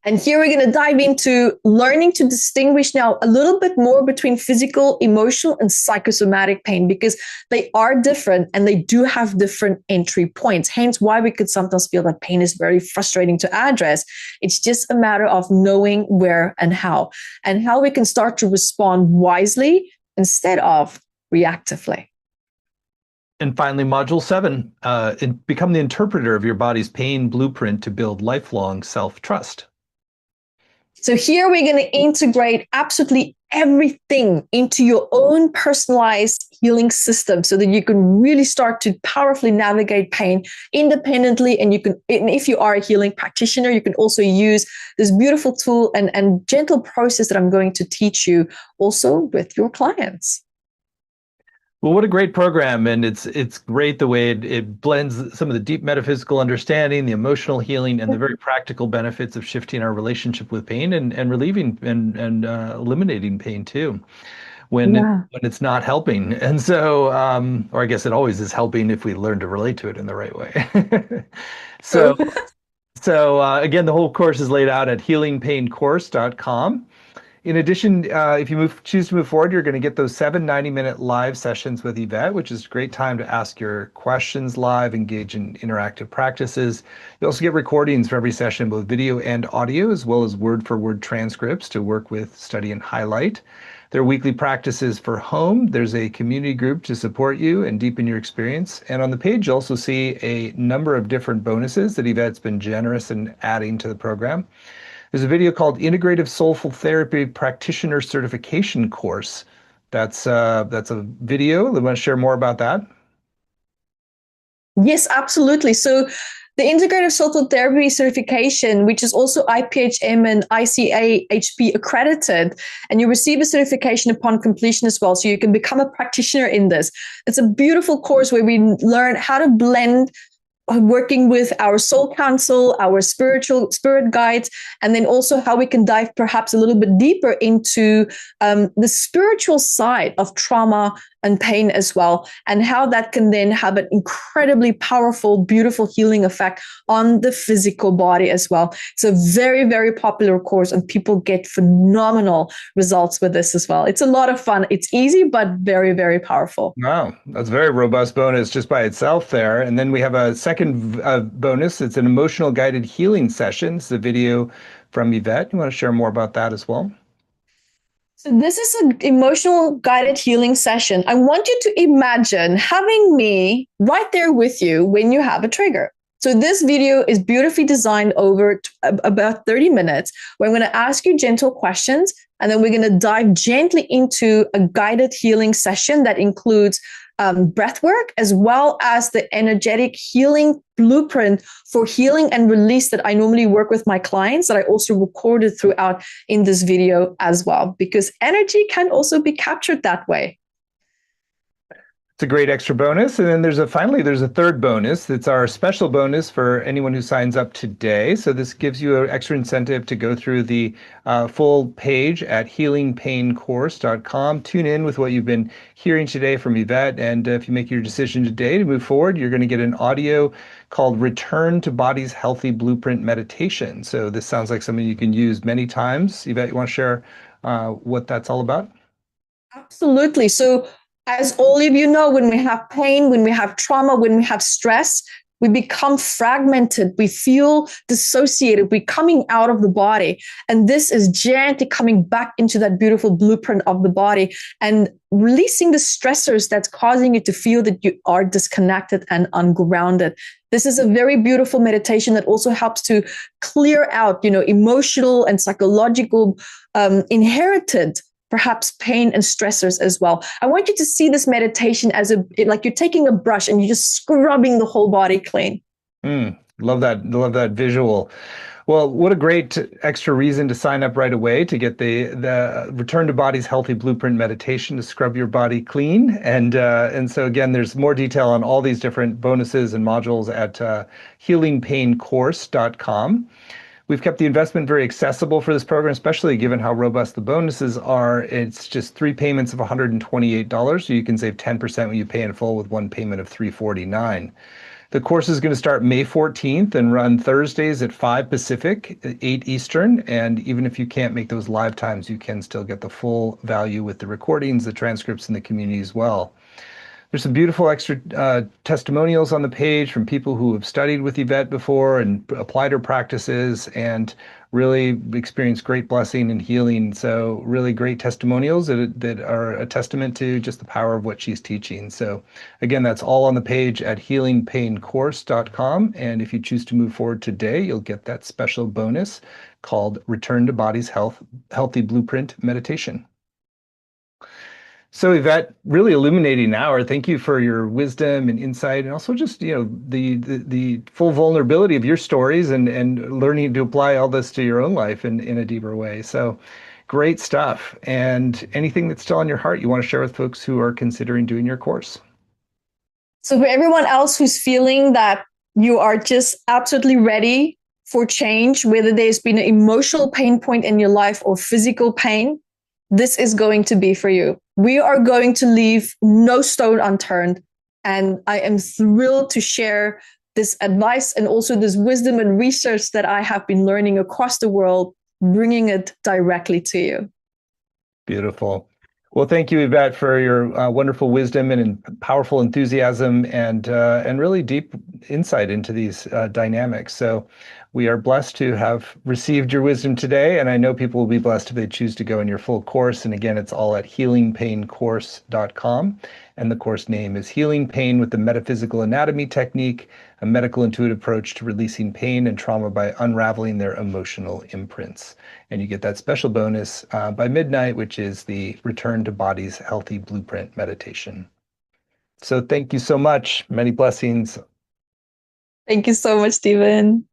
And here we're going to dive into learning to distinguish now a little bit more between physical, emotional, and psychosomatic pain, because they are different and they do have different entry points. Hence why we could sometimes feel that pain is very frustrating to address. It's just a matter of knowing where and how we can start to respond wisely instead of reactively. And finally, Module 7, become the interpreter of your body's pain blueprint to build lifelong self-trust. So here we're going to integrate absolutely everything into your own personalized healing system so that you can really start to powerfully navigate pain independently. And if you are a healing practitioner, you can also use this beautiful tool and gentle process that I'm going to teach you also with your clients. Well, what a great program. And it's great the way it blends some of the deep metaphysical understanding, the emotional healing, and the very practical benefits of shifting our relationship with pain and relieving and eliminating pain too, when it's not helping. And so, or I guess it always is helping if we learn to relate to it in the right way. So again, the whole course is laid out at healingpaincourse.com. In addition, if you choose to move forward, you're going to get those 7 90-minute live sessions with Evette, which is a great time to ask your questions live, engage in interactive practices. You also get recordings for every session, both video and audio, as well as word-for-word transcripts to work with, study, and highlight. There are weekly practices for home. There's a community group to support you and deepen your experience. And on the page, you'll also see a number of different bonuses that Evette's been generous in adding to the program. There's a video called Integrative Soulful Therapy Practitioner Certification Course That's a video. You want to share more about that? Yes, absolutely. So the integrative soul flow therapy certification, which is also IPHM and ICAHP accredited, and you receive a certification upon completion as well. So you can become a practitioner in this. It's a beautiful course where we learn how to blend working with our soul council, our spiritual spirit guides, and then also how we can dive perhaps a little bit deeper into the spiritual side of trauma and pain as well, and how that can then have an incredibly powerful, beautiful healing effect on the physical body as well. It's a very, very popular course, and people get phenomenal results with this as well. It's a lot of fun. It's easy, but very, very powerful. Wow, that's a very robust bonus just by itself there. And then we have a second bonus. It's an emotional guided healing session. It's a video from Evette. You want to share more about that as well? So this is an emotional guided healing session. I want you to imagine having me right there with you when you have a trigger. So this video is beautifully designed over about 30 minutes, where I'm going to ask you gentle questions, and then we're going to dive gently into a guided healing session that includes breath work, as well as the energetic healing blueprint for healing and release that I normally work with my clients, that I also recorded throughout in this video as well, because energy can also be captured that way. It's a great extra bonus. And then there's a third bonus. It's our special bonus for anyone who signs up today. So this gives you an extra incentive to go through the full page at healingpaincourse.com. Tune in with what you've been hearing today from Evette. And if you make your decision today to move forward, you're going to get an audio called Return to Body's Healthy Blueprint Meditation. So this sounds like something you can use many times. Evette, you want to share what that's all about? Absolutely. So, as all of you know, when we have pain, when we have trauma, when we have stress, we become fragmented. We feel dissociated. We're coming out of the body. And this is gently coming back into that beautiful blueprint of the body and releasing the stressors that's causing you to feel that you are disconnected and ungrounded. This is a very beautiful meditation that also helps to clear out, emotional and psychological inherited perhaps pain and stressors as well. I want you to see this meditation as like you're taking a brush and you're just scrubbing the whole body clean. Love that. Love that visual. Well, what a great extra reason to sign up right away to get the Return to Body's Healthy Blueprint meditation to scrub your body clean. And so again, there's more detail on all these different bonuses and modules at healingpaincourse.com. We've kept the investment very accessible for this program, especially given how robust the bonuses are. It's just 3 payments of $128, so you can save 10% when you pay in full with one payment of $349. The course is going to start May 14th and run Thursdays at 5 Pacific, 8 Eastern. And even if you can't make those live times, you can still get the full value with the recordings, the transcripts, and the community as well. There's some beautiful extra testimonials on the page from people who have studied with Evette before and applied her practices and really experienced great blessing and healing. So really great testimonials that are a testament to just the power of what she's teaching. So again, that's all on the page at healingpaincourse.com. And if you choose to move forward today, you'll get that special bonus called Return to Body's Healthy Blueprint Meditation. So Evette, really illuminating hour. Thank you for your wisdom and insight, and also just the full vulnerability of your stories and learning to apply all this to your own life in a deeper way. So great stuff. And anything that's still on your heart you want to share with folks who are considering doing your course? So for everyone else who's feeling that you are just absolutely ready for change, whether there's been an emotional pain point in your life or physical pain, this is going to be for you. We are going to leave no stone unturned. And I am thrilled to share this advice and also this wisdom and research that I have been learning across the world, bringing it directly to you. Beautiful. Well, thank you, Evette, for your wonderful wisdom and powerful enthusiasm and really deep insight into these dynamics. So we are blessed to have received your wisdom today, and I know people will be blessed if they choose to go in your full course. And again, it's all at healingpaincourse.com. And the course name is Healing Pain with the Metaphysical Anatomy Technique, a medical intuitive approach to releasing pain and trauma by unraveling their emotional imprints. And you get that special bonus by midnight, which is the Return to Body's Healthy Blueprint meditation. So thank you so much. Many blessings. Thank you so much, Stephen.